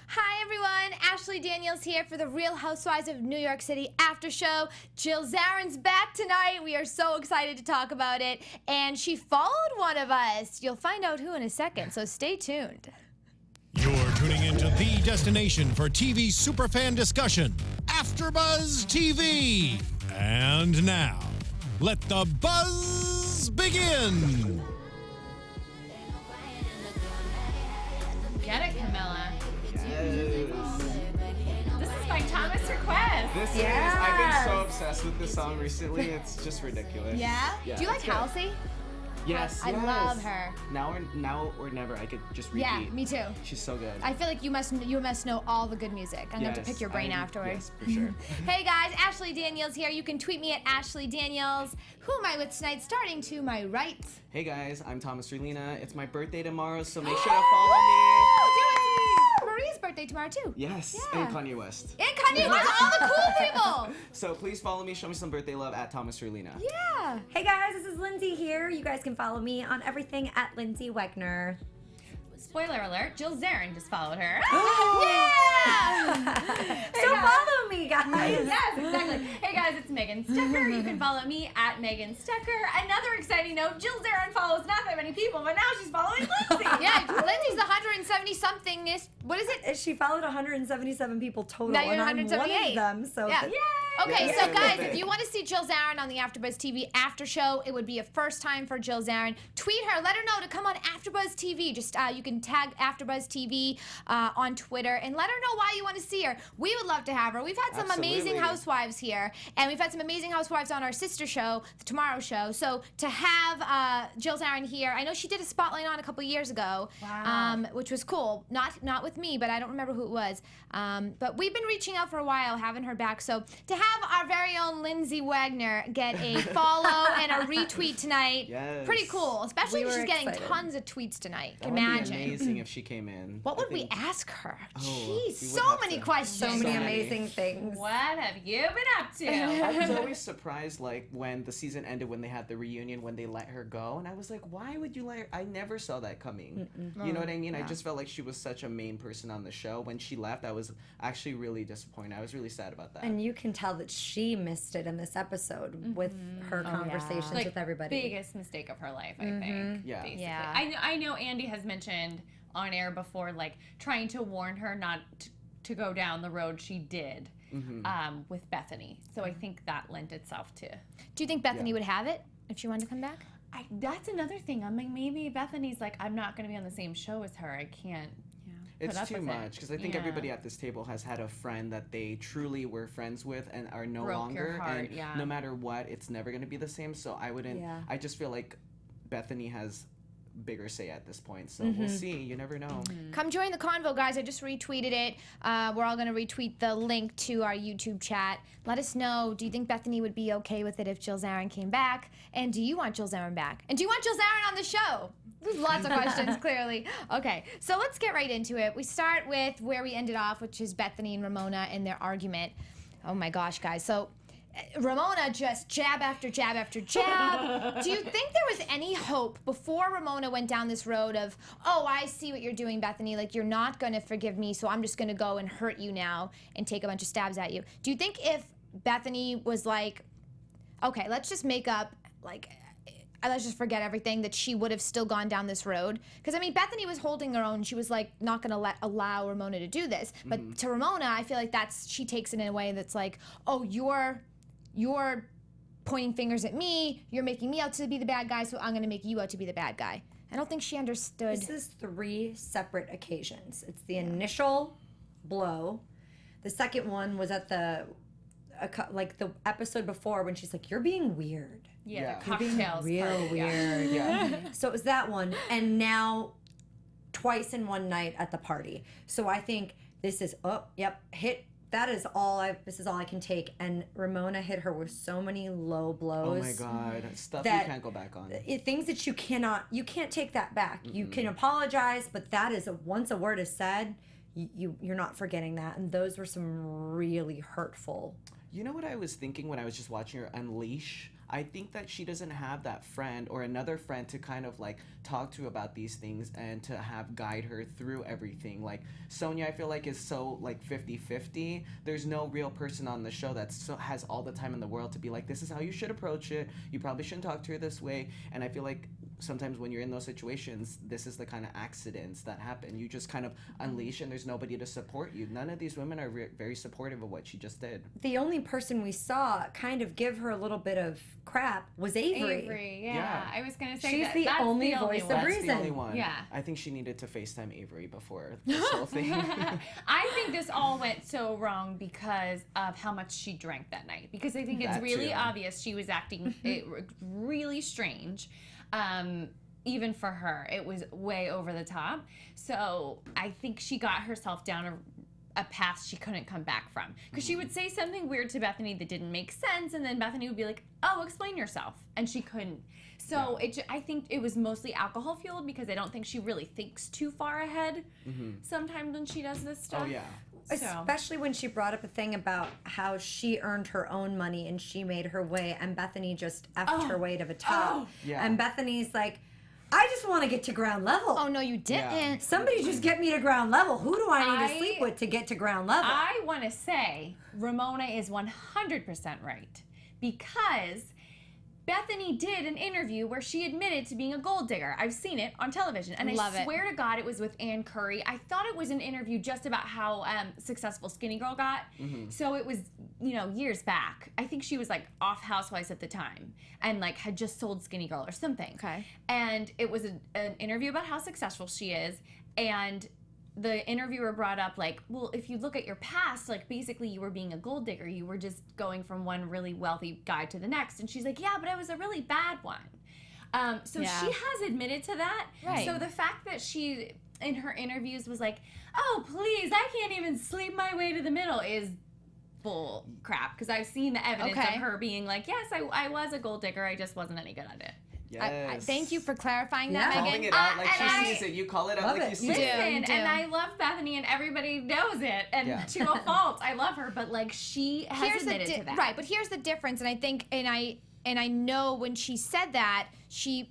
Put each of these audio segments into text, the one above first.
Hi everyone, Ashley Daniels here for the Real Housewives of New York City after show. Jill Zarin's back tonight. We are so excited to talk about it. And she followed one of us. You'll find out who in a second, so stay tuned. You're tuning into the destination for TV superfan discussion, AfterBuzz TV. And now, let the buzz begin. Get it, Camilla. Yes. This is by Thomas request. This is. I've been so obsessed with this song recently. It's just ridiculous. Yeah? Do you like it's good. Halsey? Yes. I love her. Now or never. I could just repeat. Yeah, me too. She's so good. I feel like you must know all the good music. I'm going to have to pick your brain afterwards. Yes, for sure. Hey guys, Ashley Daniels here. You can tweet me at Ashley Daniels. Who am I with tonight? Starting to my right. Hey guys, I'm Thomas Orlina. It's my birthday tomorrow, so make sure to follow me. Maria's birthday tomorrow too. Yes, Yeah. and Kanye West. And Kanye West, all the cool people. So please follow me, show me some birthday love at Thomas Orlina. Yeah. Hey guys, this is Lyndsey here. You guys can follow me on everything at Lyndsey Wegner. Spoiler alert, Jill Zarin just followed her. Yeah. So follow me, guys. Yes, exactly. Hey guys, it's Megan Stecher. You can follow me at Megan Stecher. Another exciting note, Jill Zarin follows not that many people, but now she's following Lyndsey. Yeah, Lindsay's 170-something. What is it? She followed 177 people total, Now you're and I'm one 178. of them. So Yeah. Okay, Yeah. so Yeah. guys, if you want to see Jill Zarin on the AfterBuzz TV after show, it would be a first time for Jill Zarin. Tweet her, let her know to come on AfterBuzz TV. Just you can tag AfterBuzz TV on Twitter and let her know why you want to see her. We would love to have her. We've had some amazing Absolutely. housewives here, and we've had some amazing housewives on our sister show, the Tomorrow Show. So to have Jill Zarin here, I know she did a spotlight on a couple years ago, which was cool. Not with me, but I don't remember who it was. But we've been reaching out for a while, having her back. So to have our very own Lyndsey Wegner get a follow and a retweet tonight, Yes. pretty cool. Especially We if were she's getting excited. tons of tweets tonight. That would Imagine. be amazing if she came in. What I would we think- ask her? we Jeez, would so have many to- questions. so many many. amazing things. What have you been up to? I was always surprised, like, when the season ended, when they had the reunion, when they let her go. And I was like, why would you let her? I never saw that coming. You know what I mean? I just felt like she was such a main person on the show. When she left, I was actually really disappointed. I was really sad about that. And you can tell that she missed it in this episode with her conversations Like, with everybody. biggest mistake of her life, I think. Yeah. Basically. Yeah. I know Andy has mentioned on air before, like, trying to warn her not to go down the road she did with Bethenny. So I think that lent itself to... Do you think Bethenny would have it if she wanted to come back? That's another thing. I'm like, maybe Bethenny's like, I'm not going to be on the same show as her. I can't... It's put up too with it. much because I think everybody at this table has had a friend that they truly were friends with and are no Broke longer. your heart, and yeah. no matter what, it's never going to be the same. So I wouldn't. Yeah. I just feel like Bethenny has bigger say at this point. So we'll see. You never know. Come join the convo, guys. I just retweeted it. We're all going to retweet the link to our YouTube chat. Let us know, do you think Bethenny would be okay with it if Jill Zarin came back? And do you want Jill Zarin back? And do you want Jill Zarin on the show? There's lots of questions, clearly. Okay, so let's get right into it. We start with where we ended off, which is Bethenny and Ramona and their argument. Oh my gosh, guys. So Ramona just jab after jab after jab. Do you think there was any hope before Ramona went down this road of, oh, I see what you're doing, Bethenny, like you're not going to forgive me, so I'm just going to go and hurt you now and take a bunch of stabs at you. Do you think if Bethenny was like, okay, let's just make up, like, let's just forget everything, that she would have still gone down this road? Because, I mean, Bethenny was holding her own. She was, like, not going to allow Ramona to do this. But to Ramona, I feel like she takes it in a way that's like, oh, you're pointing fingers at me, you're making me out to be the bad guy, so I'm going to make you out to be the bad guy. I don't think she understood. This is 3 separate occasions. It's the initial blow. The second one was at the episode before when she's like, you're being weird. Yeah, the You're Being cocktails real part, weird. Yeah. So it was that one, and now twice in one night at the party. So I think this is hit. That is all this is all I can take. And Ramona hit her with so many low blows. Oh my God. Stuff that- you can't go back on. Things that you can't take that back. You can apologize, but that is once a word is said, you're not forgetting that. And those were some really hurtful. You know what I was thinking when I was just watching her unleash? I think that she doesn't have that friend or another friend to kind of like talk to about these things and to have guide her through everything. Like Sonja, I feel like is so like 50-50. There's no real person on the show that has all the time in the world to be like, this is how you should approach it. You probably shouldn't talk to her this way. And I feel like sometimes when you're in those situations, this is the kind of accidents that happen. You just kind of unleash and there's nobody to support you. None of these women are very supportive of what she just did. The only person we saw kind of give her a little bit of crap was Avery. Yeah. I was gonna say she's that. the That's only the voice of one. That's reason. the only one. Yeah. I think she needed to FaceTime Avery before this whole thing. I think this all went so wrong because of how much she drank that night. Because I think it's That really too. obvious she was acting really strange. Even for her, it was way over the top. So I think she got herself down a path she couldn't come back from. Because she would say something weird to Bethenny that didn't make sense, and then Bethenny would be like, oh, explain yourself. And she couldn't. So I think it was mostly alcohol fueled because I don't think she really thinks too far ahead sometimes when she does this stuff. Oh, yeah. So. Especially when she brought up a thing about how she earned her own money and she made her way, and Bethenny just effed her way to the top. Yeah. And Bethany's like, I just want to get to ground level. Oh no, you didn't. Yeah. Somebody just get me to ground level. Who do I need to sleep with to get to ground level? I want to say Ramona is 100% right because Bethenny did an interview where she admitted to being a gold digger. I've seen it on television, and Love I it. swear to God it was with Ann Curry. I thought it was an interview just about how successful Skinny Girl got. So it was, years back. I think she was like off Housewives at the time and like had just sold Skinny Girl or something. Okay. And it was an interview about how successful she is, and the interviewer brought up like, well, if you look at your past, like basically you were being a gold digger. You were just going from one really wealthy guy to the next. And she's like, yeah, but I was a really bad one. So Yeah. she has admitted to that. Right. So the fact that she, in her interviews, was like, oh, please, I can't even sleep my way to the middle is bull crap. Because I've seen the evidence Okay. of her being like, yes, I was a gold digger. I just wasn't any good at it. Yes. Thank you for clarifying Yeah. that, Calling Megan. it out like and she I sees it. You call it out love like it. you see You do. it. Listen, do. and I love Bethenny, and everybody knows it, and Yeah. to a fault. I love her, but like she has admitted to that. Right, but here's the difference, and I think, and I know when she said that, she,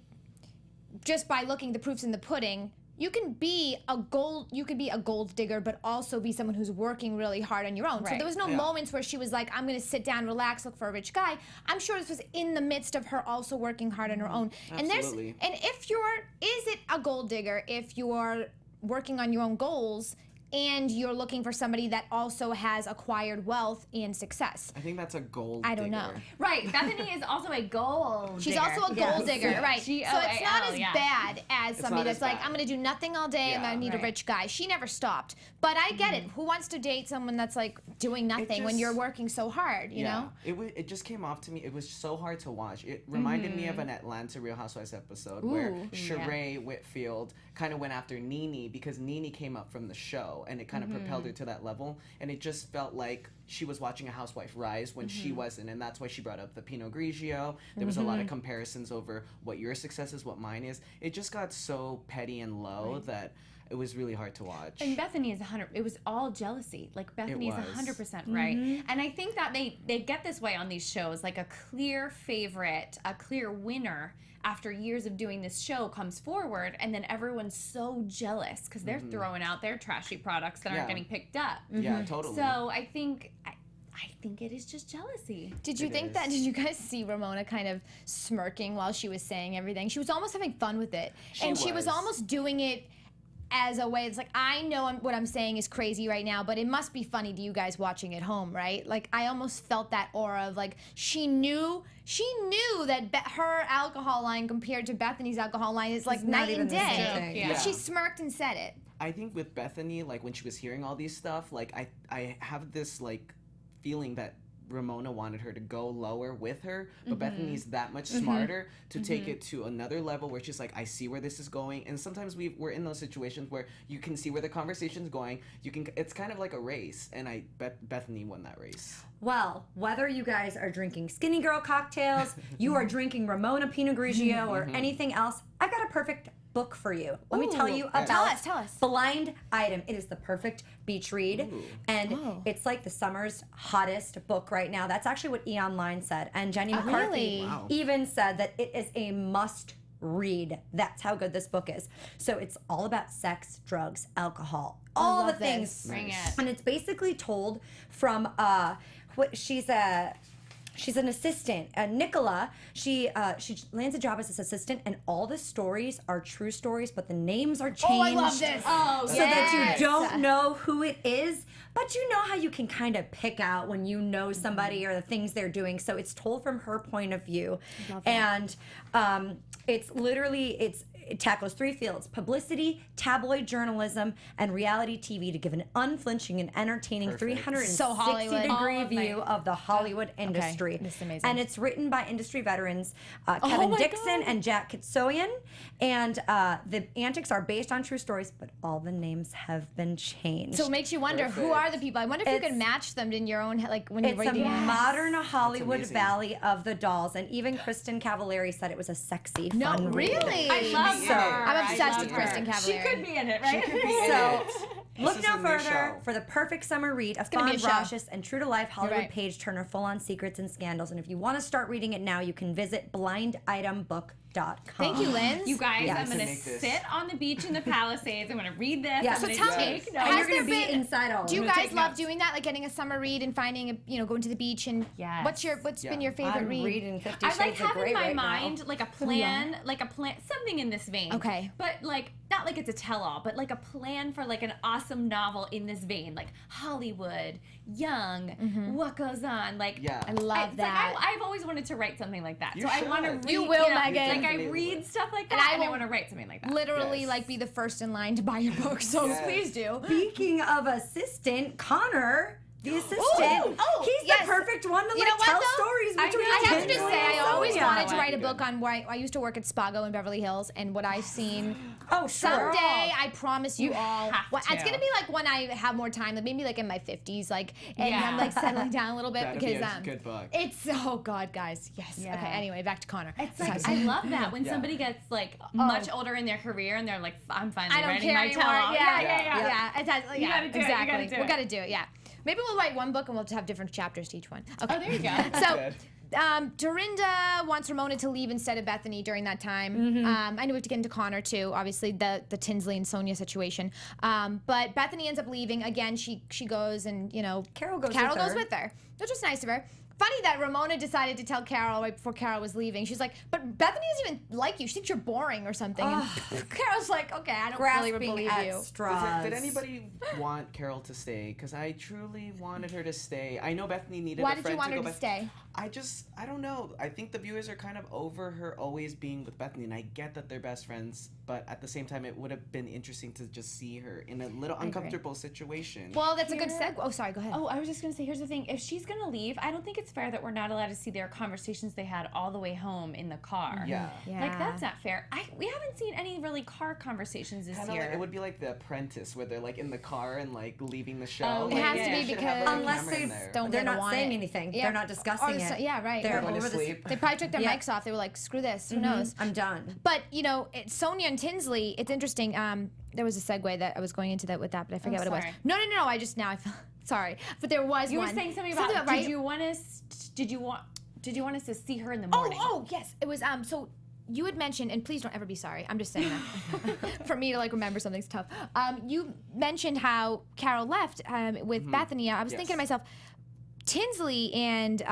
just by looking the proofs in the pudding, you can be a gold digger, but also be someone who's working really hard on your own. So Right. there was no Yeah. moments where she was like, I'm going to sit down, relax, look for a rich guy. I'm sure this was in the midst of her also working hard on her own. Absolutely. And if is it a gold digger if you're working on your own goals and you're looking for somebody that also has acquired wealth and success? I think that's a gold I don't know. digger. Right, Bethany is also a gold She's digger. also a gold Yes. digger, right? So it's not G-O-A-L, as yeah. bad as somebody not that's as like, bad. I'm going to do nothing all day and Yeah. I need a Right. rich guy. She never stopped. But I get it. Who wants to date someone that's like doing nothing when just- you're working so hard, you know? It just came off to me. It was so hard to watch. It reminded me of an Atlanta Real Housewives episode where Ooh. Sheree Whitfield kind of went after Nene because Nene came up from the show and it kind of propelled her to that level. And it just felt like she was watching a housewife rise when she wasn't. And that's why she brought up the Pinot Grigio. There was a lot of comparisons over what your success is, what mine is. It just got so petty and low that it was really hard to watch. And Bethany is 100. It was all jealousy. Like Bethany is was. 100% right. And I think that they get this way on these shows. Like a clear favorite, a clear winner after years of doing this show comes forward, and then everyone's so jealous because they're throwing out their trashy products that aren't Yeah. getting picked up. Yeah, totally. So I think it is just jealousy. Did you think that? Did you guys see Ramona kind of smirking while she was saying everything? She was almost having fun with it. And she was was. almost doing it as a way, it's like, I know what I'm saying is crazy right now, but it must be funny to you guys watching at home, right? Like, I almost felt that aura of like, she knew that her alcohol line compared to Bethany's alcohol line is like It's not night even and the same day. thing. Yeah. But she smirked and said it. I think with Bethany, like when she was hearing all these stuff, like I have this like feeling that Ramona wanted her to go lower with her, but Bethany's that much smarter to take it to another level where she's like, I see where this is going. And sometimes we're in those situations where you can see where the conversation's going. It's kind of like a race, and Bethany won that race. Well, whether you guys are drinking Skinny Girl cocktails, you are drinking Ramona Pinot Grigio, or anything else, I've got a perfect book for you. Let me tell you yes. about Tell us. Blind Item. It is the perfect beach read. And it's like the summer's hottest book right now. That's actually what E! Online said. And Jenny McCarthy really? Wow. even said that it is a must read. That's how good this book is. So it's all about sex, drugs, alcohol, all the love things. this. Bring it. And it's basically told from she's an assistant. Nicola, she lands a job as this assistant, and all the stories are true stories, but the names are changed. Oh, I love this. Oh, So that you don't know who it is, but you know how you can kind of pick out when you know somebody or the things they're doing. So it's told from her point of view. And it's literally, it tackles 3 fields: publicity, tabloid journalism, and reality TV to give an unflinching and entertaining Perfect. 360-degree All of view my- of the Hollywood industry. This is amazing. And it's written by industry veterans Kevin my Dixon God. and Jack Kitsoyan. And the antics are based on true stories, but all the names have been changed. So it makes you wonder, who Perfect. are the people? I wonder if you can match them in your own head, like when you're it's a reading it. modern Hollywood amazing. Valley of the Dolls. And even Kristen Cavallari said it was a sexy, No, fun read. really? I love So- her. I'm I obsessed love with Kristen her. Cavallari. She could be in it, right? She could be in So, it. Look This no is a new further show. for the perfect summer read, a gonna fun, be a show. raucous, and true-to-life Hollywood right. page-turner full on secrets and scandals. And if you want to start reading it now, you can visit blinditembook.com. Thank you, Lynn. You guys, Yes. I'm gonna Make this. sit on the beach in the Palisades. I'm gonna read this. Yeah. I'm So gonna tell me, take And notes. Has you're going to there be been- inside all. Do you I'm gonna guys take love notes. doing that, like getting a summer read and finding, going to the beach and Yes. what's been Yeah. your favorite I'm read? reading 50 I Shades like of have Grey in my right mind now. like a plan, something in this vein. Okay. But like not like it's a tell-all, but like a plan for like an awesome novel in this vein, like Hollywood, young, what goes on, like Yeah. I love it's that. I've always wanted to write something like that. You so I want to should. read. You will, know, Megan. Like I Definitely read would. stuff like And that, I and I will want to write something like that. Literally, Yes. like, be the first in line to buy your book. So Yes. please do. Speaking of assistant, Connor, the assistant, he's yes. the perfect one to You know what, tell though? stories I between know. I have to just Tinsley say, I and always Sonia. wanted to Wow. write a book on where I used to work at Spago in Beverly Hills, and what I've seen. Oh, sure. Someday, I promise you, You all. have Well, it's to. gonna be like when I have more time, like maybe like in my 50s, like, and Yeah. I'm like settling down a little bit That'd because be a good book. It's oh god, guys, yes. Yeah. Okay, anyway, back to Connor. It's So I like was- I love that when Yeah. somebody gets like much older in their career and they're like, I'm finally I don't writing care my anymore. tell-all. Yeah. yeah. It's yeah, gotta do it, you gotta exactly. do We it. gotta do it. Yeah. Maybe we'll write one book and we'll just have different chapters to each one. Okay. Oh, there you go. So, Good. Dorinda wants Ramona to leave instead of Bethenny during that time. I know we have to get into Connor too, obviously the Tinsley and Sonja situation. But Bethenny ends up leaving again. She goes and Carole goes with her. which was nice of her. Funny that Ramona decided to tell Carole right before Carole was leaving. She's like, but Bethany doesn't even like you. She thinks you're boring or something. And Carol's like, okay, I don't really Grasping believe at you. straws. Did anybody want Carole to stay? Because I truly wanted her to stay. I know Bethany needed Why a did friend you want to her go to back. stay? I don't know. I think the viewers are kind of over her always being with Bethany, and I get that they're best friends, but at the same time, it would have been interesting to just see her in a little agree. uncomfortable situation. Well, that's a good Here- segue. Oh, sorry, go ahead. Oh, I was just gonna say, here's the thing. If she's gonna leave, I don't think it's fair that we're not allowed to see their conversations they had all the way home in the car. yeah. Like that's not fair. We haven't seen any really car conversations this Kind of year. like, it would be like The Apprentice, where they're like in the car and like leaving the show. Oh, It Like, has yeah. to they be should because have, like, a Unless camera they in there. don't- they're they don't not want saying it. anything. Yeah. They're not discussing it. Yeah, right. They're Going to over the sleep. They probably took their Yeah. mics off. They were like, screw this. Who knows? I'm done. But, Sonja and Tinsley, it's interesting. There was a segue that I was going into that with that, but I forget what it was. sorry. No. I just now I feel sorry. But there was You one. were saying something about right? did you want us to see her in the morning? Oh, yes. It was so you had mentioned, and please don't ever be sorry. I'm just saying that. For me to remember something's tough. You mentioned how Carole left with Bethenny. I was Yes. thinking to myself, Tinsley and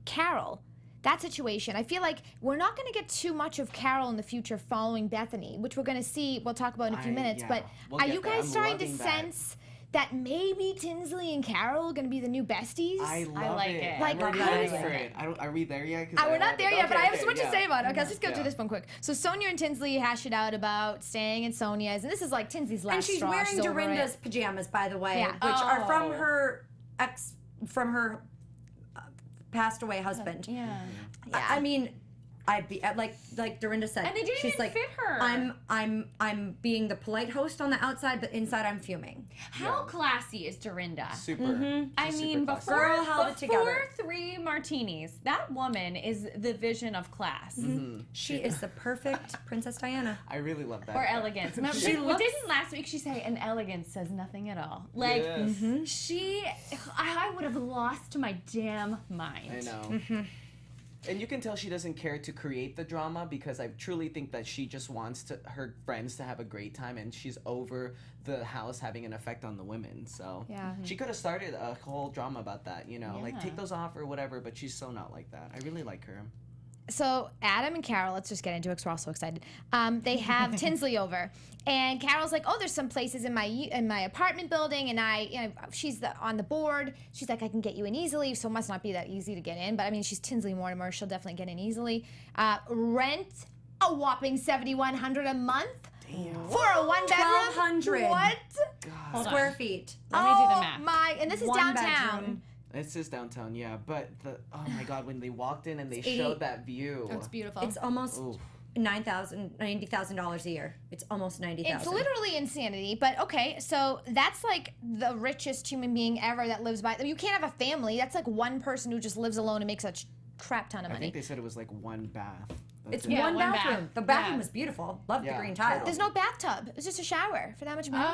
Carole. That situation, I feel like we're not going to get too much of Carole in the future following Bethenny, which we're going to see. We'll talk about in a few minutes. Yeah. But We'll are get you there. guys I'm starting to loving that. sense that maybe Tinsley and Carole are going to be the new besties? I love like it. it. Like, I'm already how ready do you- for it. Are we there yet? 'Cause We're I not love there it. yet, but I have Okay, so much to yeah. say about it. Okay, let's just go Yeah. through this one quick. So Sonja and Tinsley hashed it out about staying in Sonja's, and this is like Tinsley's last And she's straw. wearing She's over Dorinda's it. pajamas, by the way, Yeah. which are from Oh. her passed away husband. Yeah. Yeah. I mean, I'd be like Dorinda said. And they didn't she's even like, fit her. I'm being the polite host on the outside, but inside I'm fuming. How classy is Dorinda? Super. I She's mean, super classy. before, Girl held it together. 3 martinis, that woman is the vision of class. She is the perfect Princess Diana. I really love that. Or elegance. Remember, She looks- didn't last week she say, an elegance says nothing at all. Like, Yes. I would have lost my damn mind. I know. And you can tell she doesn't care to create the drama because I truly think that she just wants her friends to have a great time, and she's over the house having an effect on the women. So Yeah. she could have started a whole drama about that, like Yeah. take those off or whatever, but she's so not like that. I really like her. So Adam and Carole, let's just get into it because we're all so excited. They have Tinsley over, and Carol's like, "Oh, there's some places in my apartment building, and she's on the board. She's like, I can get you in easily, so it must not be that easy to get in. But I mean, she's Tinsley Mortimer; she'll definitely get in easily. Rent a whopping $7,100 a month for a 1-bedroom. 1,200. What? Hold Square on. feet. Let me do the Oh math. my! And this is One downtown. bedroom. This is downtown, yeah, but oh my god, when they walked in and they 80. showed that view. It's beautiful. It's almost Oof. $90,000 a year. It's almost $90,000. It's literally insanity, but okay, so that's like the richest human being ever that lives by. You can't have a family. That's like one person who just lives alone and makes a crap ton of I money. think they said it was like one bath. That's It's it. Yeah, one one bathroom. bath. The bathroom Yeah. was beautiful. Loved the Yeah, green tile. There's no bathtub. It's just a shower for that much money.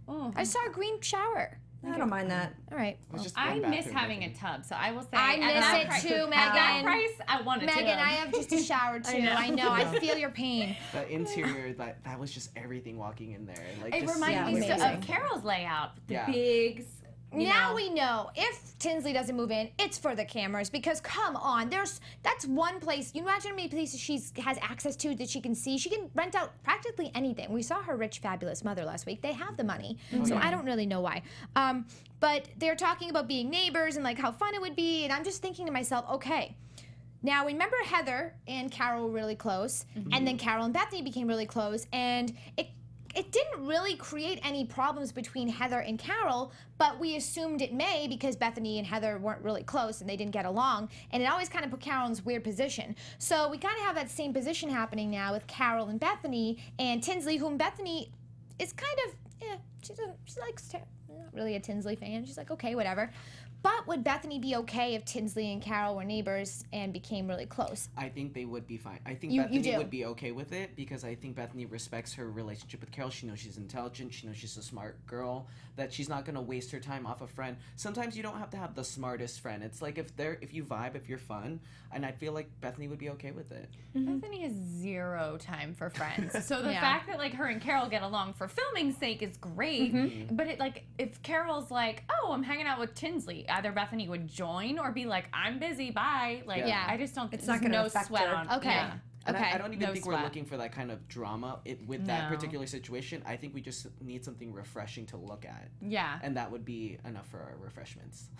Oh. I saw a green shower. I don't mind that. All right. It was just I one miss bathroom, having a think. tub, so I will say I at miss that it price- too, At that Megan. price, I want a Megan, tub. I have just a shower too. know. I know. I feel your pain. The interior, that was just everything walking in there. Like, It just reminded me seeing so everything. of Carol's layout. The Yeah. bigs. Now we know if Tinsley doesn't move in, it's for the cameras because come on, that's one place. You imagine how many places she has access to that she can see. She can rent out practically anything. We saw her rich, fabulous mother last week. They have the money, so I don't really know why. But they're talking about being neighbors and like how fun it would be, and I'm just thinking to myself, okay. Now, remember Heather and Carole were really close, and then Carole and Bethenny became really close, and it didn't really create any problems between Heather and Carole, but we assumed it may because Bethenny and Heather weren't really close and they didn't get along, and it always kind of put Carole in this weird position. So we kind of have that same position happening now with Carole and Bethenny and Tinsley, whom Bethenny is kind of, she likes not really a Tinsley fan. She's like, okay, whatever. But would Bethenny be okay if Tinsley and Carole were neighbors and became really close? I think they would be fine. I think You Bethenny do? would be okay with it because I think Bethenny respects her relationship with Carole. She knows she's intelligent. She knows she's a smart girl. That she's not gonna waste her time off a friend. Sometimes you don't have to have the smartest friend. It's like if you vibe, if you're fun, and I feel like Bethenny would be okay with it. Bethany has 0 time for friends. So the Yeah. fact that like her and Carole get along for filming's sake is great. But it like if Carol's like, oh, I'm hanging out with Tinsley, either Bethany would join or be like, I'm busy, bye. Like Yeah. I just don't. It's not there's gonna no affect sweat her. on. Okay. Yeah. And Okay. I don't even No think sweat. we're looking for that kind of drama with that No. particular situation. I think we just need something refreshing to look at. Yeah. And that would be enough for our refreshments.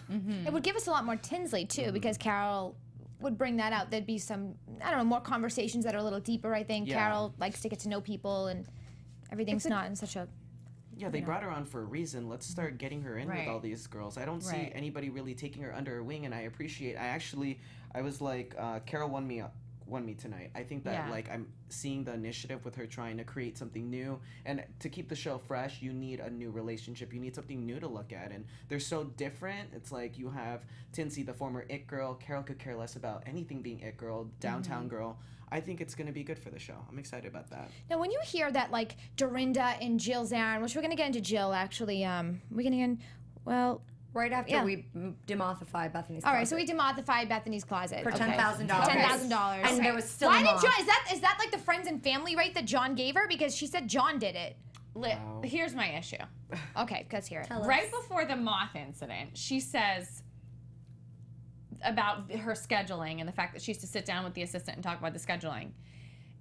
It would give us a lot more Tinsley too, because Carole would bring that out. There'd be some, I don't know, more conversations that are a little deeper. I think Yeah. Carole likes to get to know people, and everything's not in such a. Yeah, they brought her on for a reason. Let's start getting her in Right. with all these girls. I don't see Right. anybody really taking her under her wing, and I was like, Carole won me tonight. I think that Yeah. like I'm seeing the initiative with her trying to create something new, and to keep the show fresh, you need a new relationship. You need something new to look at, and they're so different. It's like you have Tinsley, the former it girl. Carole could care less about anything being it girl, downtown girl. I think it's gonna be good for the show. I'm excited about that. Now, when you hear that, like Dorinda and Jill Zarin, which we're gonna get into Jill actually, we're gonna get in, well. Right after Yeah. we demothify Bethany's All right, so closet. we demothify Bethany's closet For okay. $10,000. $10,000. And there was still Why a did moth. John? Is that like the friends and family rate that John gave her? Because she said John did it. Wow. Here's my issue. Okay, let's hear it. Tell us. Right before the moth incident, she says about her scheduling and the fact that she used to sit down with the assistant and talk about the scheduling.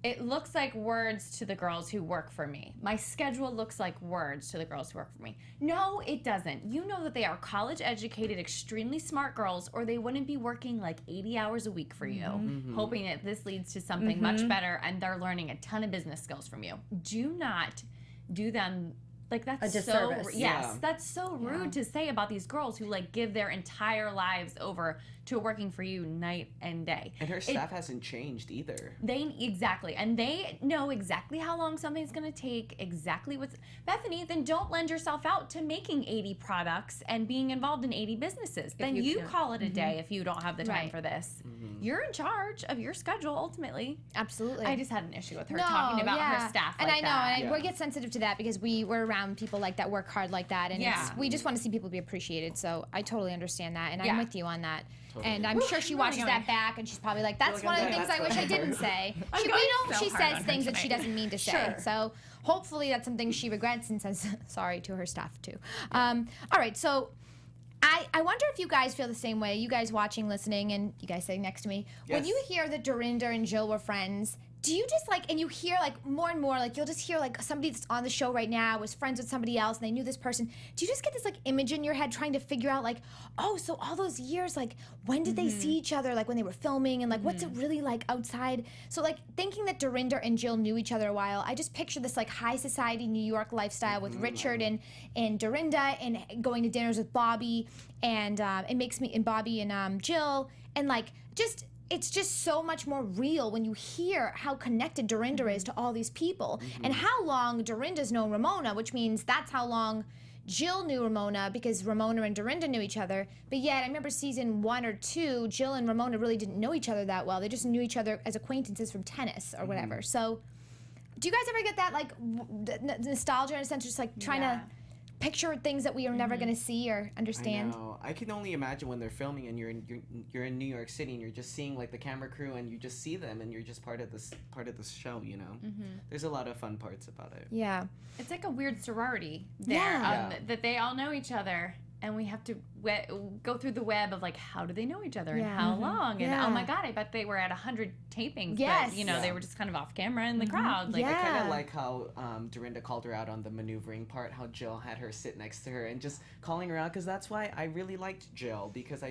It looks like words to the girls who work for me. My schedule looks like words to the girls who work for me. No, it doesn't. You know that they are college educated, extremely smart girls, or they wouldn't be working like 80 hours a week for you, hoping that this leads to something much better, and they're learning a ton of business skills from you. Do not do them Like that's A disservice. yes, Yeah. that's so rude to say about these girls who like give their entire lives over to working for you night and day. And her staff hasn't changed either. Exactly, and they know exactly how long something's going to take, exactly what's Bethenny. Then don't lend yourself out to making 80 products and being involved in 80 businesses. Then you you can't. call it a day if you don't have the time Right. for this. You're in charge of your schedule ultimately. Absolutely. I just had an issue with her talking about her staff and like I know, that. and we get sensitive to that because we're around people like that work hard like that, and we just want to see people be appreciated. So I totally understand that, and I'm with you on that. And I'm sure she watches that back, and she's probably like, "That's one of the things I wish I didn't say." We know she says things that she doesn't mean to say. Sure. So hopefully that's something she regrets and says sorry to her staff too. All right, so. I wonder if you guys feel the same way, you guys watching, listening, and you guys sitting next to me. When Yes. you hear that Dorinda and Jill were friends, do you just like, and you hear like more and more, like you'll just hear like somebody that's on the show right now was friends with somebody else and they knew this person. Do you just get this like image in your head trying to figure out like, oh, so all those years, like when did they see each other? Like when they were filming and like what's it really like outside? So like thinking that Dorinda and Jill knew each other a while, I just picture this like high society New York lifestyle with Richard and Dorinda and going to dinners with Bobby and it makes me, and Bobby and Jill and like just, it's just so much more real when you hear how connected Dorinda is to all these people and how long Dorinda's known Ramona, which means that's how long Jill knew Ramona because Ramona and Dorinda knew each other. But yet, I remember season 1 or 2, Jill and Ramona really didn't know each other that well. They just knew each other as acquaintances from tennis or whatever. So, do you guys ever get that like nostalgia in a sense, just like trying to picture things that we are never going to see or understand? I know. I can only imagine when they're filming and you're in New York City and you're just seeing like the camera crew and you just see them and you're just part of this show. You know, there's a lot of fun parts about it. Yeah. It's like a weird sorority there, Yeah. that they all know each other, and we have to go through the web of like, how do they know each other and how long? And oh my God, I bet they were at 100 tapings. Yes. But, you know, they were just kind of off camera in the crowd. Like, Yeah. I kind of like how Dorinda called her out on the maneuvering part, how Jill had her sit next to her and just calling her out, because that's why I really liked Jill, because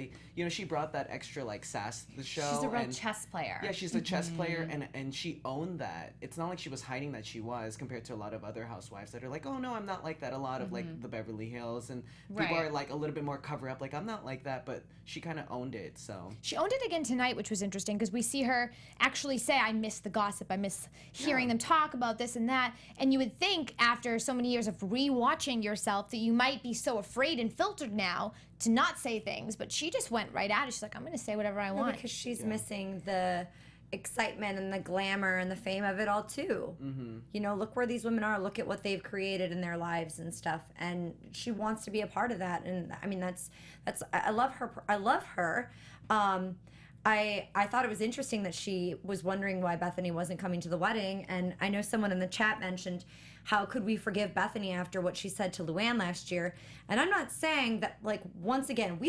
she brought that extra like sass to the show. she's a real and, chess player. Yeah, she's a chess player, and she owned that. It's not like she was hiding that she was, compared to a lot of other housewives that are like, oh no, I'm not like that. A lot of like the Beverly Hills, and people Right. are like a little bit more cover up, like I'm not like that, but she kind of owned it. So She owned it again tonight, which was interesting because we see her actually say, I miss the gossip. I miss hearing them talk about this and that. And you would think after so many years of rewatching yourself that you might be so afraid and filtered now to not say things. But she just went right at it. She's like, I'm going to say whatever I want. Because she's missing the excitement and the glamour and the fame of it all too. You know, look where these women are, look at what they've created in their lives and stuff, and she wants to be a part of that. And I mean, that's I love her. I thought it was interesting that she was wondering why Bethenny wasn't coming to the wedding, and I know someone in the chat mentioned, how could we forgive Bethenny after what she said to LuAnn last year? And I'm not saying that, like, once again,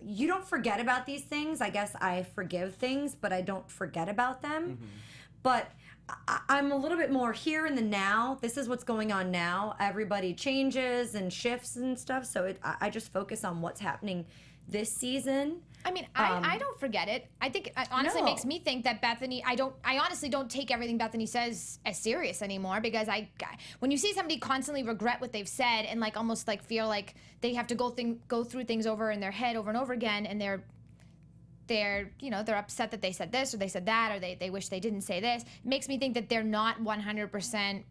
you don't forget about these things. I guess I forgive things, but I don't forget about them. But I'm a little bit more here in the now. This is what's going on now. Everybody changes and shifts and stuff. So I just focus on what's happening this season. I mean, I don't forget it. I think it honestly No. makes me think that Bethenny, I honestly don't take everything Bethenny says as serious anymore, because when you see somebody constantly regret what they've said and like almost like feel like they have to go through things over in their head over and over again, and they're upset that they said this or they said that, or they wish they didn't say this, it makes me think that they're not 100%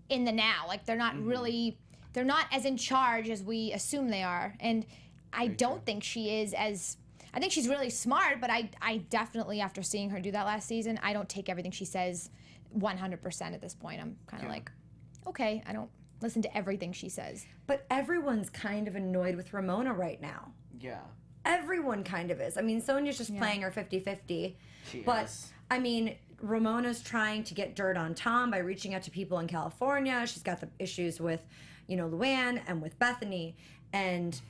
in the now. Like they're not really, they're not as in charge as we assume they are. And I don't think she is as, I think she's really smart, but I definitely, after seeing her do that last season, I don't take everything she says 100% at this point. I'm kind of like, okay, I don't listen to everything she says. But everyone's kind of annoyed with Ramona right now. yeah, Everyone kind of is. I mean, Sonja's just playing her 50-50. But, is. I mean, Ramona's trying to get dirt on Tom by reaching out to people in California. She's got the issues with, LuAnn and with Bethenny. And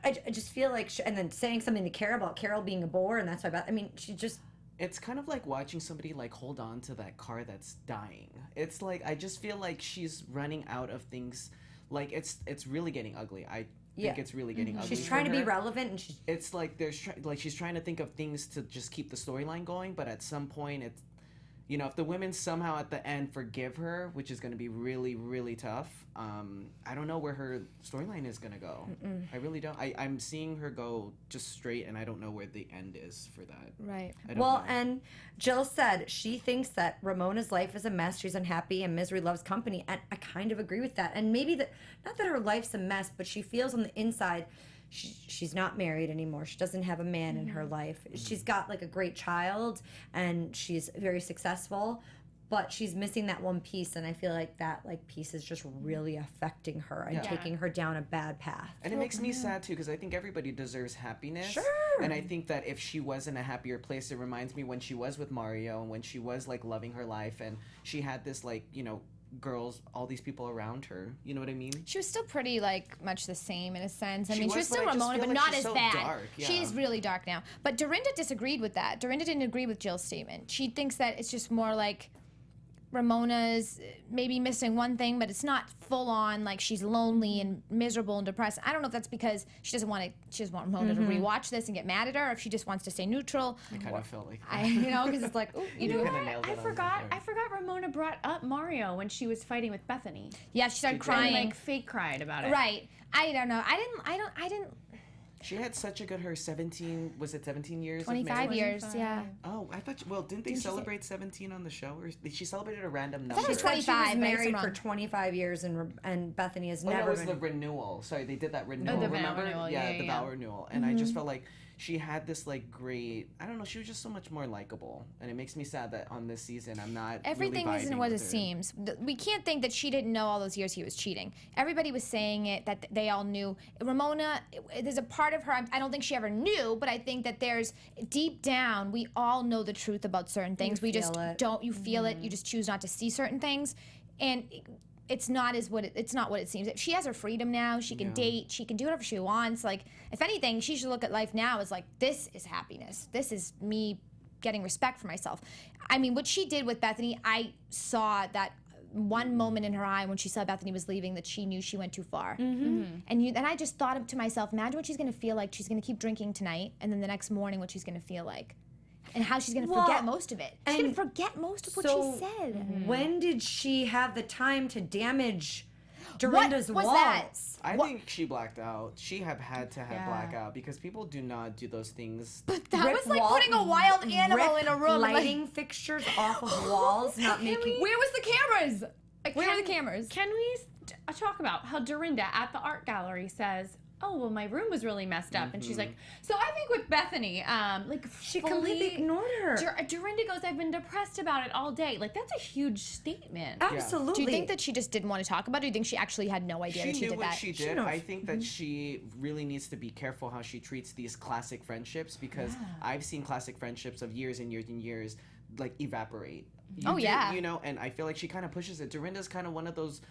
I just feel like, and then saying something to Carole about Carole being a bore, and that's why she just... It's kind of like watching somebody like hold on to that car that's dying. It's like, I just feel like she's running out of things. Like it's really getting ugly. I think it's really getting ugly. She's trying to for be her. relevant, and she's... It's like she's trying to think of things to just keep the storyline going, but at some point you know, if the women somehow at the end forgive her, which is going to be really, really tough, I don't know where her storyline is going to go. I really don't. I'm seeing her go just straight, and I don't know where the end is for that. Right. I don't Well, know. and Jill said she thinks that Ramona's life is a mess. She's unhappy, and misery loves company. And I kind of agree with that. And maybe that, not that her life's a mess, but she feels on the inside she's not married anymore. She doesn't have a man in her life. She's got like a great child, and she's very successful, but she's missing that one piece. And I feel like that like piece is just really affecting her and taking her down a bad path. And it makes me sad too, because I think everybody deserves happiness. Sure. And I think that if she was in a happier place, it reminds me when she was with Mario and when she was like loving her life and she had this like, you know, girls, all these people around her. You know what I mean? She was still pretty, like, much the same in a sense. I She mean, she was was, but still I just Ramona, feel but like not she's as so bad. dark, She yeah. is really dark now. But Dorinda disagreed with that. Dorinda didn't agree with Jill's statement. She thinks that it's just more like Ramona's maybe missing one thing, but it's not full on like she's lonely and miserable and depressed. I don't know if that's because she doesn't want Ramona to rewatch this and get mad at her, or if she just wants to stay neutral. I kind of felt like Because it's like, ooh, You know kinda what? nailed it I on the forgot. head. I forgot Ramona brought up Mario when she was fighting with Bethenny. yeah, she started She did. crying. And like fake cried about it. Right. I don't know. I didn't. She had such a good, her 17 years 25 of marriage? years, yeah. Oh, I thought, well, didn't they Didn't she say- celebrate 17 on the show? Or she celebrated a random thought number? it was She said she 25, was but I guess I'm married for wrong. 25 years, and Bethany has Oh, no, never it was been. the renewal. Sorry, they did that renewal. the vow remember? renewal, Yeah, yeah, the yeah. vow renewal. And I just felt like she had this like great, I don't know, she was just so much more likable. And it makes me sad that on this season I'm not Everything really isn't vibing what it with her. seems. We can't think that she didn't know all those years he was cheating. Everybody was saying it, that they all knew. Ramona, there's a part of her, I don't think she ever knew, but I think that there's, deep down, we all know the truth about certain things. We just feel it. don't, you feel it, you just choose not to see certain things. And it's not what it seems. She has her freedom now. She can date. She can do whatever she wants. Like, if anything, she should look at life now as like, this is happiness. This is me getting respect for myself. I mean, what she did with Bethenny, I saw that one moment in her eye when she saw Bethenny was leaving that she knew she went too far. And I just thought to myself, imagine what she's going to feel like. She's going to keep drinking tonight, and then the next morning what she's going to feel like. And how she's going to forget most of it. She's going to forget most of what she said. When did she have the time to damage Dorinda's was walls? that? I think she blacked out. She had to have blackout because people do not do those things. But that Rip was like wall- putting a wild animal rip in a room. Like, lighting fixtures off of walls, not making. where was the cameras? Where were the cameras? Can we talk about how Dorinda at the art gallery says, "Oh, well, my room was really messed up," and she's like, "So I think with Bethenny, like She completely ignored her. Dorinda goes, I've been depressed about it all day. Like that's a huge statement. Absolutely. Do you think that she just didn't want to talk about it? Or do you think she actually had no idea She that she knew did what that? she did. knows. I think that she really needs to be careful how she treats these classic friendships because I've seen classic friendships of years and years and years like evaporate. You know, and I feel like she kind of pushes it. Dorinda's kind of one of those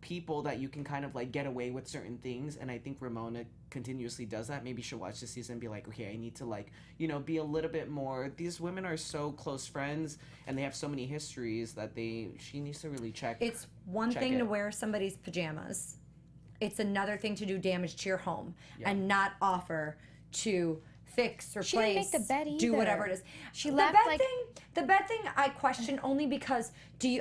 people that you can kind of like get away with certain things, and I think Ramona continuously does that. Maybe she'll watch this season and be like, okay, I need to like, you know, be a little bit more. These women are so close friends and they have so many histories that she needs to really check. It's one Check thing to it. wear somebody's pajamas. It's another thing to do damage to your home and not offer to fix, replace, She didn't make the bed do either. whatever it is. She the left, bed like- the bed thing I question only because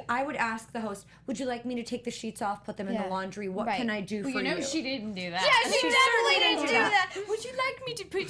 I would ask the host, would you like me to take the sheets off, put them in Yeah. the laundry? What Right. can I do Well, for you know you? she didn't do that. Yeah, she definitely didn't do that. that. Would you like me to put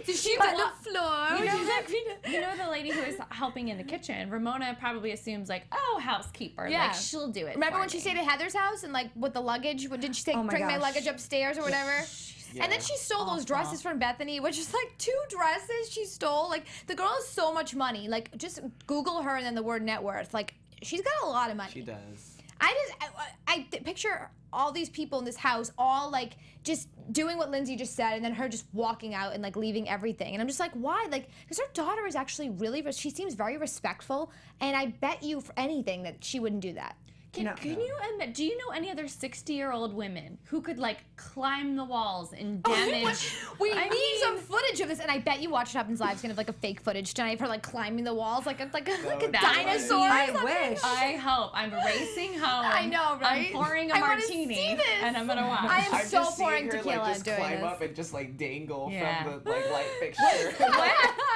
the sheets on the floor? You know, you know the lady who is helping in the kitchen. Ramona probably assumes like, oh, housekeeper. Yeah. Like she'll do it. Remember for when she me. stayed at Heather's house and like with the luggage? Didn't she say, Oh my bring my gosh. luggage upstairs or whatever? Yeah. And then she stole those dresses from Bethenny, which is like 2 dresses she stole. Like, the girl has so much money. Like, just Google her and then the word net worth. Like, she's got a lot of money. She does. I picture all these people in this house all like just doing what Lyndsey just said and then her just walking out and like leaving everything. And I'm just like, why? Like, because her daughter is actually really, she seems very respectful. And I bet you for anything that she wouldn't do that. Can you admit, do you know any other 60-year-old women who could like climb the walls and damage? We need some footage of this, and I bet you Watch What Happens Live is gonna have like a fake footage tonight of her like climbing the walls like a would be dinosaur. or I something. wish. I hope. I'm racing home. I know, right? I'm pouring a I wanna martini, see this. and I'm gonna watch. I am I'm so just seeing pouring her, tequila like, just doing climb this. up and just like dangle Yeah. from the like light fixture.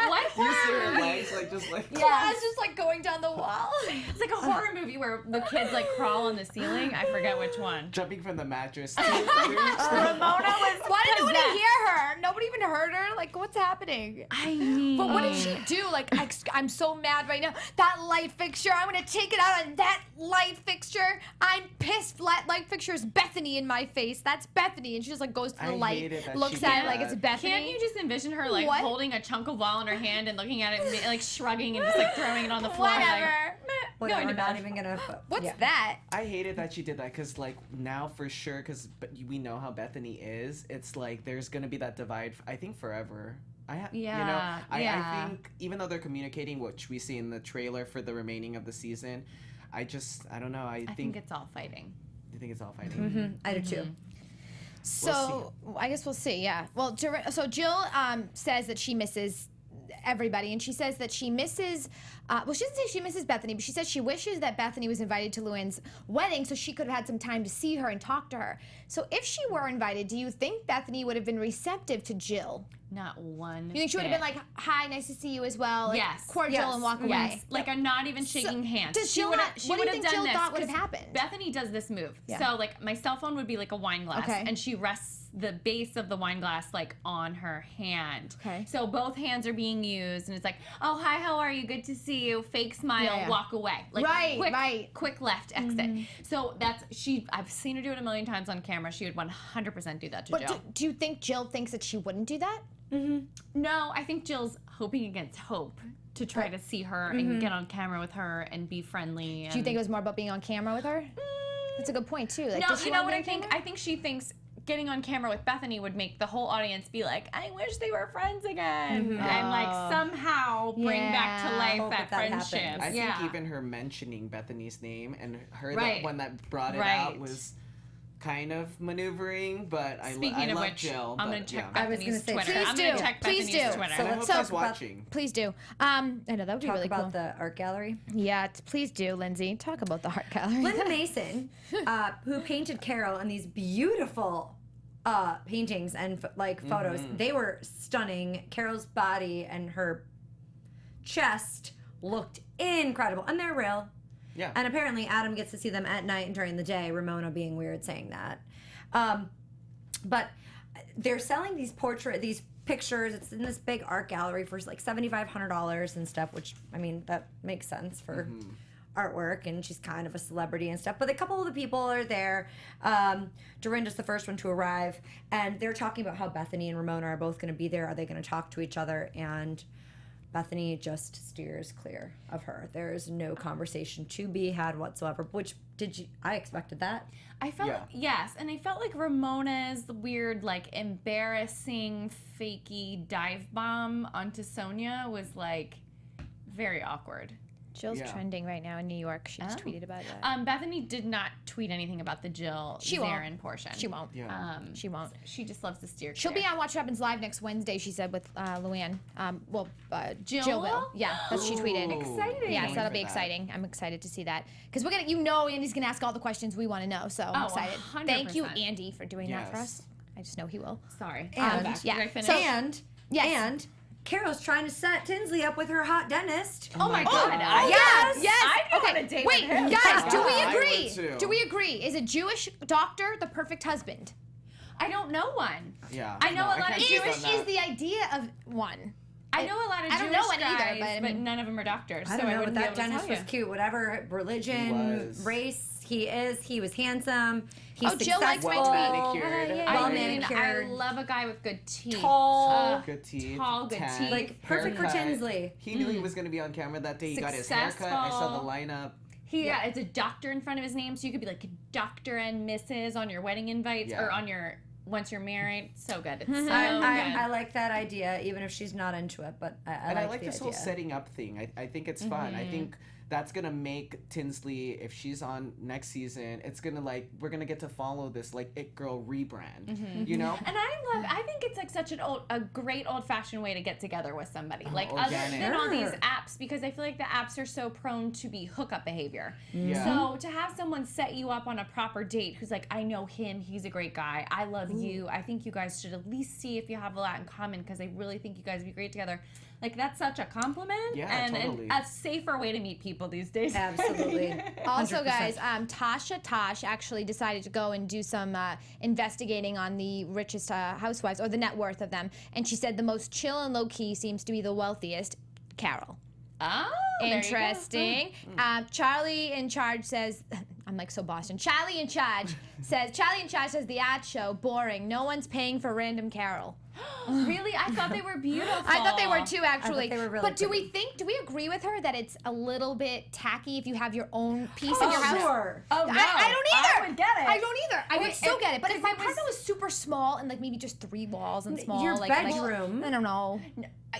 What You see her for? legs like just like Claws just like going down the wall. It's like a horror movie where the kids like crawl on the ceiling. I forget which one. jumping from the mattress. Ramona was. Why did nobody hear her? Nobody even heard her. Like, what's happening? I mean, But what did she do? Like, I'm so mad right now. That light fixture, I'm gonna take it out on that light fixture. I'm pissed. Light fixture is Bethenny in my face. That's Bethenny, and she just like goes to the I light, hated that looks she at did it like it's that. Bethenny. Can't you just envision her like What? holding a chunk of wall in her hand and looking at it, and, like shrugging and just like throwing it on the floor? Whatever. Like, meh, Whatever, going to not bed. even gonna. What's yeah. that? I hated that she did that because, like, now for sure, because we know how Bethenny is. It's like there's gonna be that divide. I think forever. You know, I think even though they're communicating, which we see in the trailer for the remaining of the season, I don't know. I think it's all fighting. you think it's all fighting. I do too. So I guess we'll see. Yeah. Well, so Jill says that she misses everybody, and she says that she misses. Well, she doesn't say she misses Bethenny, but she says she wishes that Bethenny was invited to LuAnn's wedding so she could have had some time to see her and talk to her. So if she were invited, do you think Bethenny would have been receptive to Jill? Not one. You think she would have been like, "Hi, nice to see you as well," like, Yes. cordial, Yes. and walk away? Yes. Like I'm not even shaking hands. does She Jill would not- have. She what do would you have think done Jill this. thought would have 'cause happened? Bethany does this move. Yeah. So like my cell phone would be like a wine glass, Okay. and she rests the base of the wine glass like on her hand. Okay. So both hands are being used, and it's like, oh hi, how are you? Good to see you. Fake smile, Yeah. walk away. Like Right. quick left exit. So that's I've seen her do it a million times on camera. She would 100% do that to But Jill. do you think Jill thinks that she wouldn't do that? No, I think Jill's hoping against hope to try to see her and get on camera with her and be friendly. Do you think it was more about being on camera with her? That's a good point too. Like, No, does she you know want what to be I on think? camera? I think she thinks getting on camera with Bethenny would make the whole audience be like, I wish they were friends again. And like somehow bring back to Yeah. life Hope that that friendship. happens. I yeah. think even her mentioning Bethany's name and her Right. the one that brought it Right. out was kind of maneuvering, but I Speaking of love which, Jill. I'm but gonna check yeah. I was gonna Bethany's say, Twitter. please I'm gonna do. check Please Bethany's do. Twitter. So I hope let's that's talk about- watching. Please do. I know that would be Talk really about cool. the art gallery. Yeah, please do, Lyndsey. Talk about the art gallery. Linda Mason, who painted Carole in these beautiful paintings and photos. They were stunning. Carole's body and her chest looked incredible, and they're real. Yeah. And apparently Adam gets to see them at night and during the day. Ramona being weird saying that. But they're selling these pictures. It's in this big art gallery for like $7,500 and stuff, which, I mean, that makes sense for artwork, and she's kind of a celebrity and stuff. But a couple of the people are there. Dorinda's the first one to arrive, and they're talking about how Bethenny and Ramona are both going to be there. Are they going to talk to each other? And Bethenny just steers clear of her. There is no conversation to be had whatsoever. Which I expected that. I felt Yeah. yes, and I felt like Ramona's weird, like embarrassing, fakey dive bomb onto Sonja was like very awkward. Jill's Yeah. trending right now in New York. She just Oh. tweeted about it. Bethany did not tweet anything about the Jill She won't. Zarin portion. She won't. Yeah. She won't. She just loves to steer. She'll clear. be on Watch What Happens Live next Wednesday, she said, with LuAnn. Jill Jill will? will. Yeah, that's what she tweeted. Ooh, Exciting. Yeah, can't so wait that'll for be that. exciting. I'm excited to see that. Because we're going to, Andy's going to ask all the questions we want to know. So I'm Oh, excited. 100%. Thank you, Andy, for doing that for Yes. us. I just know he will. Sorry. And- Back. yeah. Did I finish? So- And Carol's trying to set Tinsley up with her hot dentist. oh my God. god. I Yes. I'd go Okay. on a date Wait, with him. guys, do we I would agree? too. Do we agree? Is a Jewish doctor the perfect husband? I don't know one. Yeah. I know a lot can't of speak on Jewish that. is the idea of one. I know a lot of I don't Jewish know any either, guys, but I mean- none of them are doctors. I so don't know, but wouldn't be that able to dentist tell was you. cute. Whatever religion, was. race he was handsome. He's Oh, Jill likes my successful. tweet. Manicured. Well I mean, manicured. I love a guy with good teeth. Tall. Good teeth. Tall, good tan, teeth. Like, perfect for haircut. Tinsley. He knew he was going to be on camera that day. He got his haircut. I saw the Successful. lineup. It's a doctor in front of his name, so you could be like Dr. and Mrs. on your wedding invites Yeah. or on your once you're married. So good. It's so I good. like that idea, even if she's not into it. But I like the this whole idea. setting up thing. I think it's fun. I think that's gonna make Tinsley, if she's on next season, it's gonna we're gonna get to follow this It Girl rebrand. You know? And I think it's like such a great old-fashioned way to get together with somebody. Like other organic. than all these Sure. apps, because I feel like the apps are so prone to be hookup behavior. Yeah. So to have someone set you up on a proper date who's like, I know him, he's a great guy, I love you, I think you guys should at least see if you have a lot in common because I really think you guys would be great together. Like, that's such a compliment. Yeah, and totally. a safer way to meet people these days. Absolutely. Also, 100%. guys, Tasha Tosh actually decided to go and do some investigating on the richest housewives, or the net worth of them. And she said the most chill and low-key seems to be the wealthiest, Carole. Oh, there you go. Interesting. Charlie in Charge says, I'm like so Boston. Charlie in Charge says the ad show, boring. No one's paying for random Carole. Really? I thought they were beautiful. I thought they were too, actually. they were really but do we agree with her that it's a little bit tacky if you have your own piece in your house? Sure. Oh, no. I don't either. I would get it. I don't either. I would Wait, still get it. But if my because it apartment was super small and like maybe just 3 walls and small, Your like bedroom. I don't know.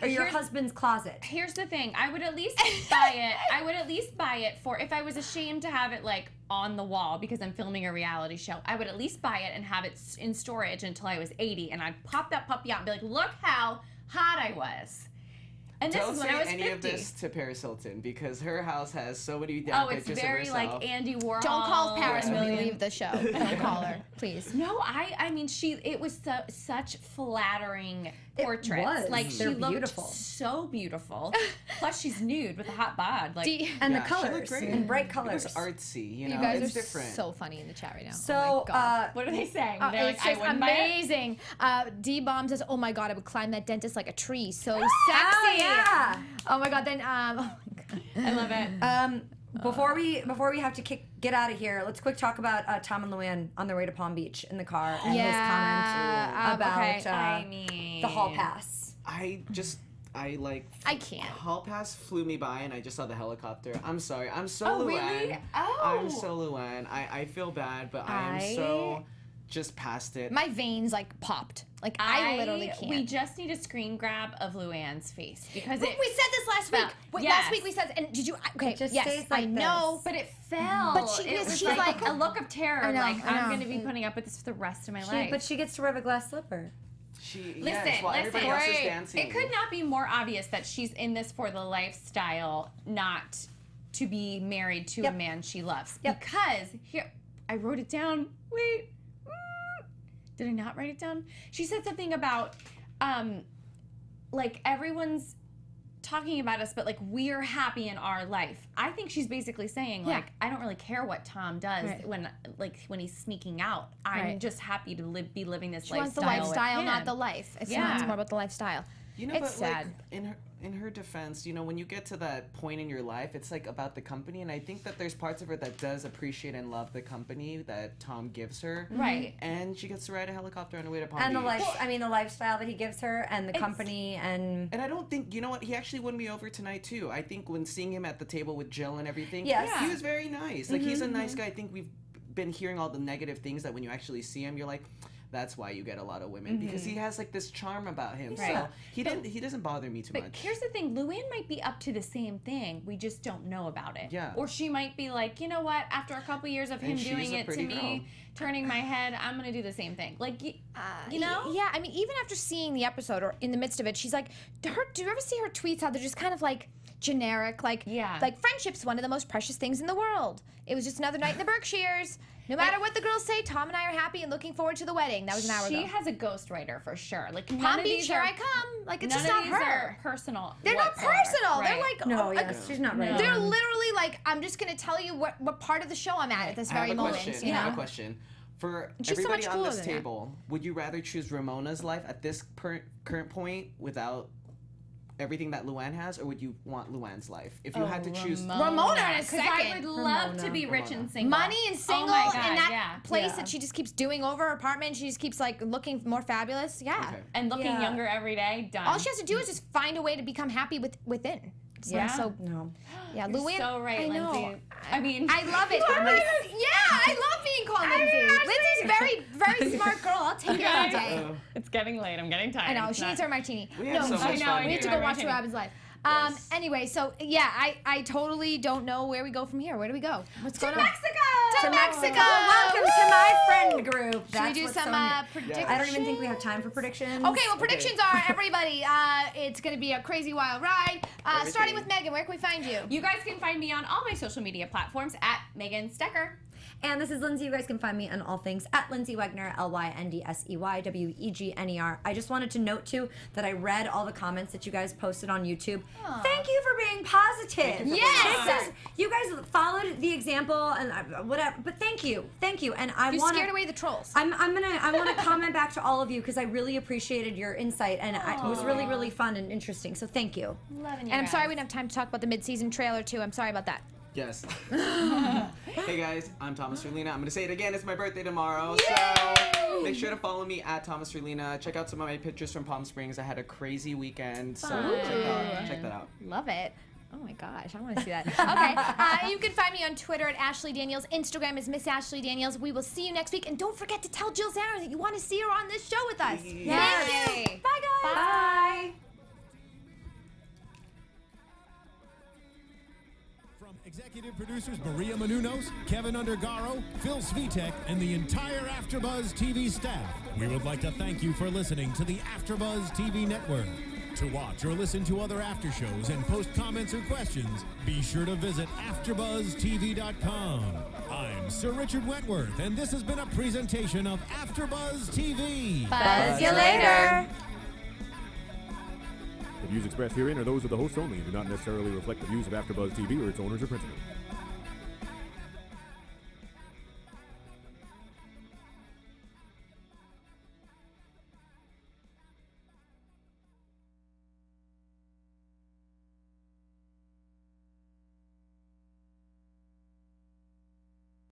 Or your Here's- husband's closet. Here's the thing. I would at least buy it. I would at least buy it for, if I was ashamed to have it like on the wall because I'm filming a reality show, I would at least buy it and have it in storage until I was 80, and I'd pop that puppy out and be like, look how hot I was. And this Don't is say when I was any 50. of this to Paris Hilton, because her house has so many damn Oh, it's pictures very of herself. like Andy Warhol. Don't call Paris when we Million. leave the show. Don't call her, please. No, I mean, it was such flattering portraits. was. Like, They're she looked beautiful. so beautiful. Plus, she's nude with a hot bod. Like, And Yeah, the she looked colors. great. And bright It colors. was artsy, you know. You guys it's are different. so funny in the chat right now. So, oh my God. what are they saying? Oh, They're it's like, I just wouldn't buy it. amazing. D-Bomb says, oh my God, I would climb that dentist like a tree. So sexy. Oh, yeah. Oh my God, then, oh my God. I love it. Before we have to get out of here, let's quick talk about Tom and LuAnn on their way to Palm Beach in the car and his comment about okay. I mean, the hall pass. I can't. Hall pass flew me by, and I just saw the helicopter. I'm sorry. I'm so Oh, LuAnn. really? Oh. I'm so LuAnn. I feel bad, but I am so just past it. My veins like popped. Like I literally can't. We just need a screen grab of LuAnn's face because we it. said this last week. Yes. Last week we said, and did you? Okay, It just yes, stays like I know. this. But it fell. But she- it was she's like, like- a look of terror. I know, like, I I'm know. going to be putting up with this for the rest of my life. But she gets to wear the glass slipper. Yes, while everybody else is dancing. It could not be more obvious that she's in this for the lifestyle, not to be married to a man she loves. Yep. Because here, I wrote it down. Wait, did I not write it down? She said something about, like everyone's talking about us, but like we're happy in our life. I think she's basically saying like, I don't really care what Tom does when he's sneaking out. I'm just happy to be living this She wants lifestyle. the lifestyle, with not him. the life. It's Yeah. not. It's more about the lifestyle. You know, It's but sad. like in her defense, you know, when you get to that point in your life, it's like about the company, and I think that there's parts of her that does appreciate and love the company that Tom gives her. Right. And she gets to ride a helicopter on her way to Palm And Beach. the lifestyle that he gives her and the company and And I don't think, you know what, he actually won me over tonight too. I think when seeing him at the table with Jill and everything, Yes. he was very nice. Like he's a nice guy. I think we've been hearing all the negative things that when you actually see him, you're like, that's why you get a lot of women, because he has like this charm about him. Right. So he doesn't bother me too But much. here's the thing, LuAnn might be up to the same thing. We just don't know about it. Yeah. Or she might be like, you know what? After a couple years of him And she's doing a it to pretty me, girl. turning my head, I'm gonna do the same thing. Like, you know? Yeah, I mean, even after seeing the episode or in the midst of it, she's like, do you ever see her tweets how they're just kind of like generic, like friendship's one of the most precious things in the world. It was just another night in the Berkshires. No matter what the girls say, Tom and I are happy and looking forward to the wedding. That was an hour ago. She has a ghostwriter for sure. Like Palm Beach, here I come. Like it's none just of not these her. are personal. They're not whatsoever. personal. They're Right. like no, yes, she's not right. They're literally like, I'm just gonna tell you what part of the show I'm at this I have very a moment. question. You I have a know? question. For she's so everybody much on cooler this than that. table, would you rather choose Ramona's life at this current point without everything that LuAnn has, or would you want LuAnn's life? If you had to choose Ramona in a Because I second. would love to be rich and single. Money and single Oh my God, in that yeah. place Yeah. that she just keeps doing over her apartment. She just keeps like looking more fabulous. Yeah. Okay. And looking Yeah. younger every day, done. All she has to do is just find a way to become happy within. So, Yeah. So No. yeah, You're LuAnn. so right, I know. Lindsay. I mean, I love it. I love being called Lindsay. Lindsay's very smart girl. I'll take it all day. it's getting late. I'm getting tired. I know. It's She needs not- her martini. We had so much I know, fun. I We need to My go watch martini. Robin's life. Yes. Anyway, so yeah, I totally don't know where we go from here. Where do we go? What's going on? Mexico! To Mexico! Welcome to my friend group. Should we That's do what some Sonia- predictions? I don't even think we have time for predictions. Okay, well, predictions are, everybody, it's going to be a crazy wild ride. Starting with Megan, where can we find you? You guys can find me on all my social media platforms at Megan Stecher. And this is Lyndsey. You guys can find me on all things at Lyndsey Wegner, LYNDSEYWEGNER. I just wanted to note too that I read all the comments that you guys posted on YouTube. Thank you for being positive. Yes. You guys followed the example and whatever. But thank you. And I You want scared away the trolls. I want to comment back to all of you because I really appreciated your insight and it was really, really fun and interesting. So thank you. Loving you. And I'm sorry guys. we didn't have time to talk about the mid-season trailer too. I'm sorry about that. Yes. Hey guys, I'm Thomas Orlina. I'm gonna say it again. It's my birthday tomorrow, so make sure to follow me at Thomas Orlina. Check out some of my pictures from Palm Springs. I had a crazy weekend, so check that out. Love it. Oh my gosh, I want to see that. Okay, you can find me on Twitter at Ashley Daniels. Instagram is Miss Ashley Daniels. We will see you next week, and don't forget to tell Jill Zarin that you want to see her on this show with us. Yes. Thank you. Bye guys. Bye. From executive producers Maria Menounos, Kevin Undergaro, Phil Svitek, and the entire AfterBuzz TV staff, we would like to thank you for listening to the AfterBuzz TV network. To watch or listen to other after shows and post comments or questions, be sure to visit AfterBuzzTV.com. I'm Sir Richard Wentworth, and this has been a presentation of AfterBuzz TV. Buzz you later. The views expressed herein are those of the hosts only and do not necessarily reflect the views of AfterBuzz TV or its owners or principals.